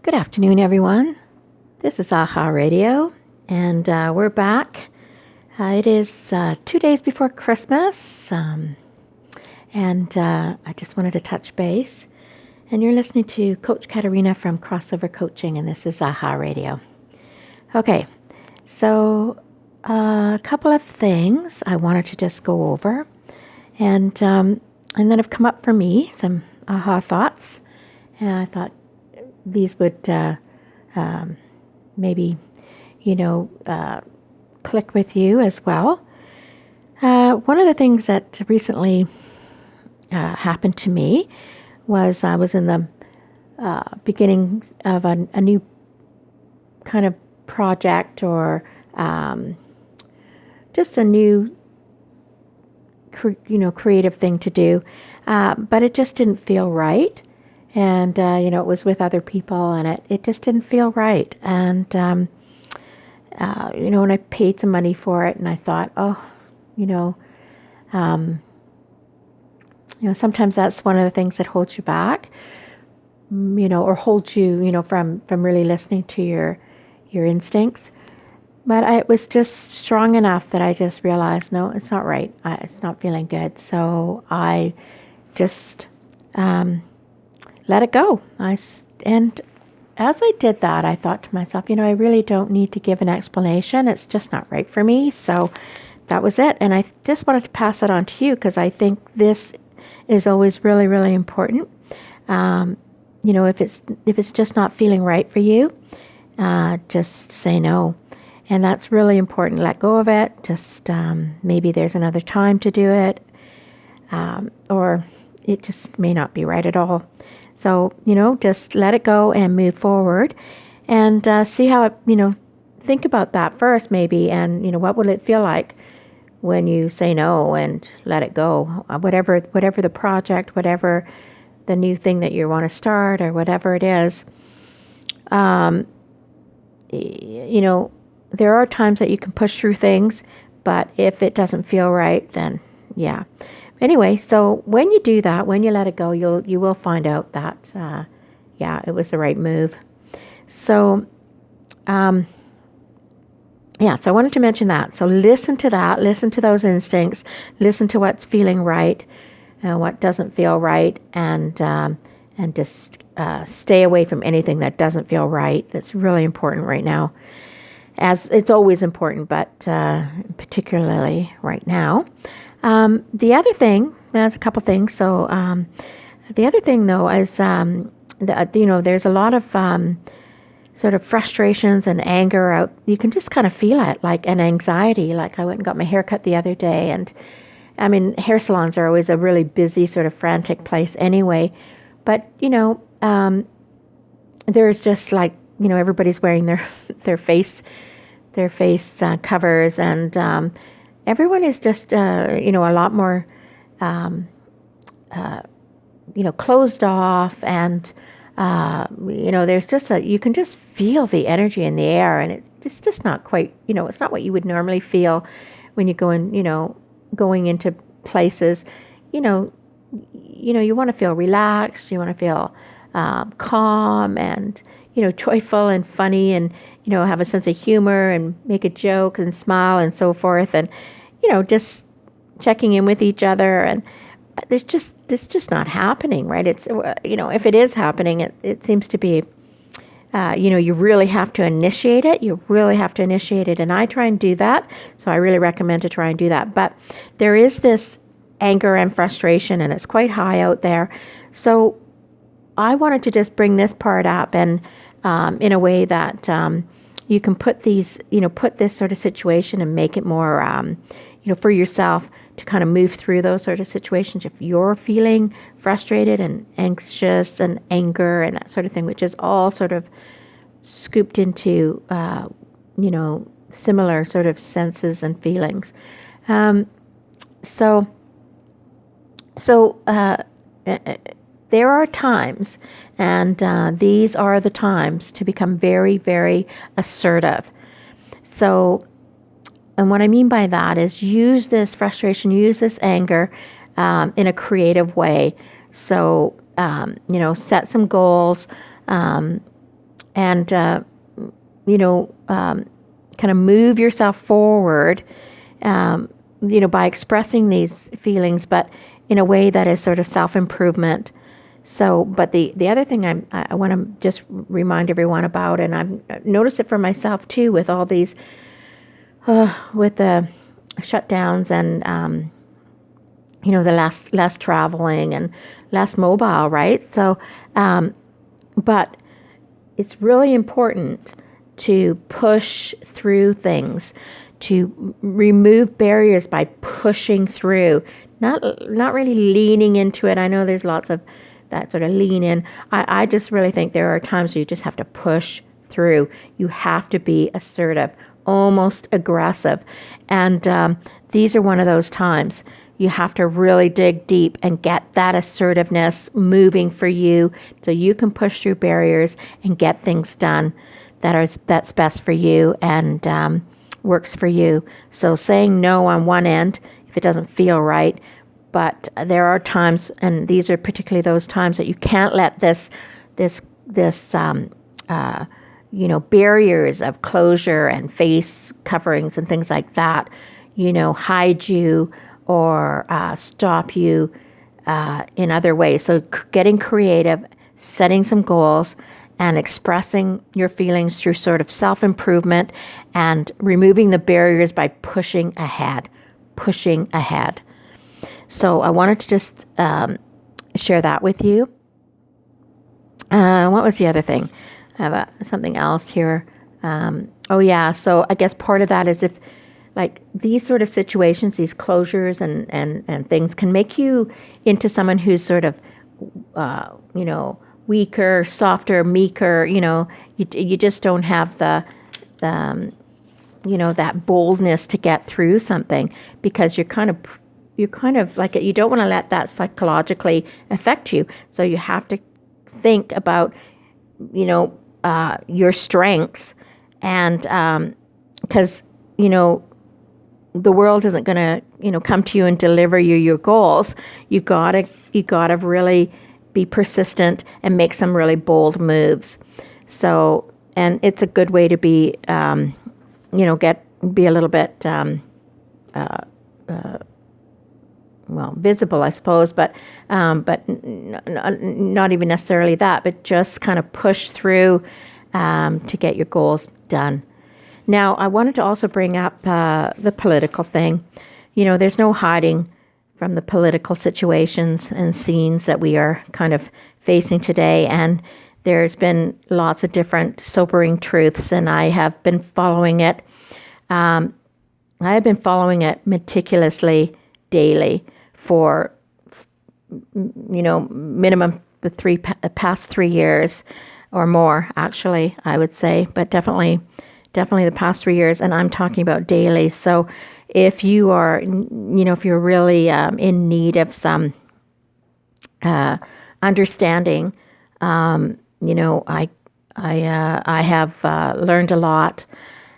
Good afternoon, everyone. This is AHA Radio, and we're back. It is 2 days before Christmas, and I just wanted to touch base. And you're listening to Coach Katarina from Crossover Coaching, and this is AHA Radio. Okay, so a couple of things I wanted to just go over, and then have come up for me some AHA thoughts, and I thought these would maybe, click with you as well. One of the things that recently happened to me was I was in the beginnings of a new kind of project or just a new, creative thing to do, but it just didn't feel right. And, it was with other people and it just didn't feel right. And, and I paid some money for it and I thought, sometimes that's one of the things that holds you back, or holds you, from really listening to your instincts. But it was just strong enough that I just realized, no, it's not right. It's not feeling good. So I just, let it go. And as I did that, I thought to myself, I really don't need to give an explanation. It's just not right for me. So that was it. And I just wanted to pass it on to you because I think this is always really, really important. If it's just not feeling right for you, just say no. And that's really important. Let go of it. Just maybe there's another time to do it, or it just may not be right at all. So, just let it go and move forward and see how it, think about that first maybe. And, what will it feel like when you say no and let it go? Whatever the project, whatever the new thing that you want to start or whatever it is, there are times that you can push through things, but if it doesn't feel right, then yeah. Anyway, so when you do that, when you let it go, you will find out that, it was the right move. So, so I wanted to mention that. So listen to that, listen to those instincts, listen to what's feeling right, what doesn't feel right, and just stay away from anything that doesn't feel right. That's really important right now. As it's always important, but particularly right now. The other thing, there's a couple things. So the other thing, though, is there's a lot of sort of frustrations and anger out. You can just kind of feel it, like an anxiety. Like I went and got my hair cut the other day, and I mean, hair salons are always a really busy, sort of frantic place anyway. But there's just like everybody's wearing their face covers and. Everyone is just, a lot more, closed off, and there's just you can just feel the energy in the air, and it's just not quite, it's not what you would normally feel when you go in, going into places, you want to feel relaxed, you want to feel calm and joyful and funny and have a sense of humor and make a joke and smile and so forth, and just checking in with each other. And this just not happening, right? It's if it is happening, it seems to be you really have to initiate it. You really have to initiate it, and I try and do that. So I really recommend to try and do that. But there is this anger and frustration, and it's quite high out there. So I wanted to just bring this part up and in a way that you can put these, put this sort of situation and make it more, for yourself to kind of move through those sort of situations. If you're feeling frustrated and anxious and anger and that sort of thing, which is all sort of scooped into, similar sort of senses and feelings. So there are times, and these are the times to become very, very assertive. So, and what I mean by that is use this frustration, use this anger in a creative way. So, set some goals, and you know, kind of move yourself forward, you know, by expressing these feelings, but in a way that is sort of self-improvement. So, but the other thing I want to just remind everyone about, and I've noticed it for myself too, with all these, with the shutdowns and, you know, the less traveling and less mobile, right? So, but it's really important to push through things, to remove barriers by pushing through, not really leaning into it. I know there's lots of that sort of lean in. I just really think there are times where you just have to push through. You have to be assertive, almost aggressive. And these are one of those times. You have to really dig deep and get that assertiveness moving for you so you can push through barriers and get things done that's best for you and works for you. So saying no on one end, if it doesn't feel right, but there are times, and these are particularly those times that you can't let this you know, barriers of closure and face coverings and things like that, you know, hide you or stop you in other ways. So getting creative, setting some goals, and expressing your feelings through sort of self-improvement and removing the barriers by pushing ahead. So I wanted to just share that with you. What was the other thing? I have something else here. Oh yeah, so I guess part of that is if like these sort of situations, these closures and things can make you into someone who's sort of, you know, weaker, softer, meeker. You know, you just don't have the you know, that boldness to get through something because you're kind of like, you don't want to let that psychologically affect you. So you have to think about, you know, your strengths, and because you know, the world isn't going to, you know, come to you and deliver you your goals. You gotta really be persistent and make some really bold moves. So, and it's a good way to be, you know, be a little bit, well, visible, I suppose, but not even necessarily that, but just kind of push through to get your goals done. Now, I wanted to also bring up the political thing. You know, there's no hiding from the political situations and scenes that we are kind of facing today. And there's been lots of different sobering truths, and I have been following it. I have been following it meticulously daily for, you know, minimum the past 3 years or more, actually, I would say, but definitely the past 3 years, and I'm talking about daily. So if you are, you know, if you're really in need of some understanding, you know, I have learned a lot,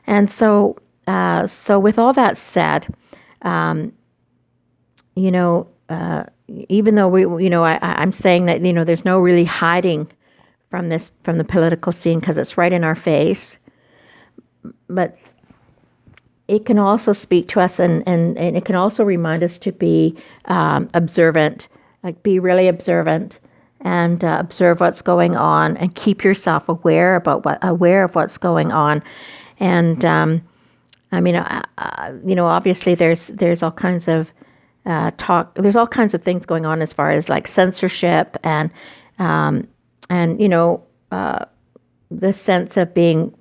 and so with all that said, you know, even though you know, I'm saying that, you know, there's no really hiding from the political scene because it's right in our face. But it can also speak to us, and it can also remind us to be observant, like be really observant and observe what's going on and keep yourself aware of what's going on. And I mean, you know, obviously there's all kinds of talk. There's all kinds of things going on as far as like censorship and you know, the sense of being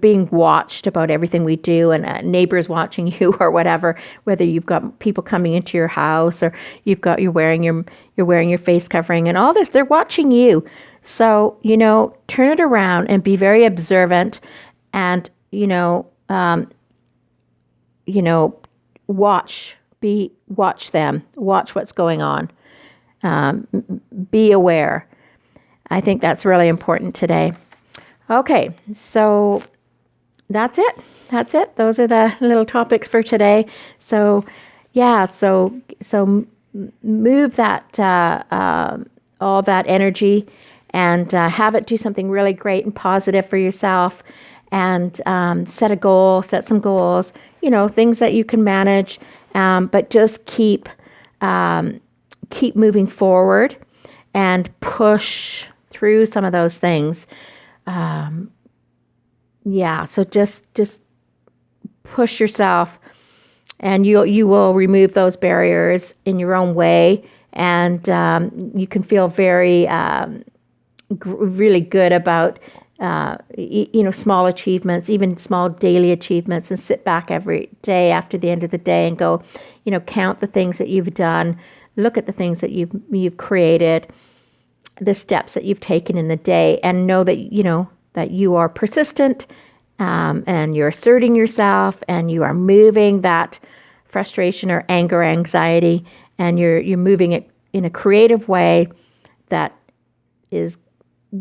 being watched about everything we do, and neighbors watching you or whatever. Whether you've got people coming into your house or you're wearing your face covering and all this, they're watching you. So, you know, turn it around and be very observant, and watch them, watch what's going on, be aware. I think that's really important today. Okay, so that's it. Those are the little topics for today. So, yeah, so move that all that energy and have it do something really great and positive for yourself, and set some goals, things that you can manage, but just keep moving forward and push through some of those things. So just push yourself, and you will remove those barriers in your own way, and you can feel very really good about small achievements, even small daily achievements, and sit back every day after the end of the day and go, count the things that you've done, look at the things that you've created, the steps that you've taken in the day, and know that that you are persistent, and you're asserting yourself, and you are moving that frustration or anger, anxiety, and you're moving it in a creative way that is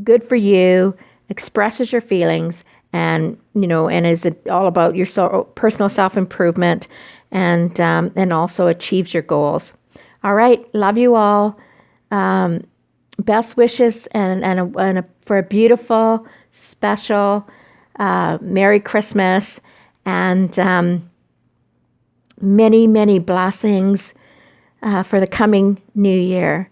good for you, expresses your feelings, and is all about your personal self-improvement, and also achieves your goals. All right, love you all. Best wishes and for a beautiful, special, Merry Christmas, and many, many blessings for the coming new year.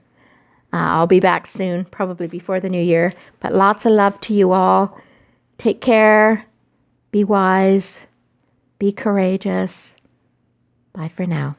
I'll be back soon, probably before the new year, but lots of love to you all. Take care. Be wise. Be courageous. Bye for now.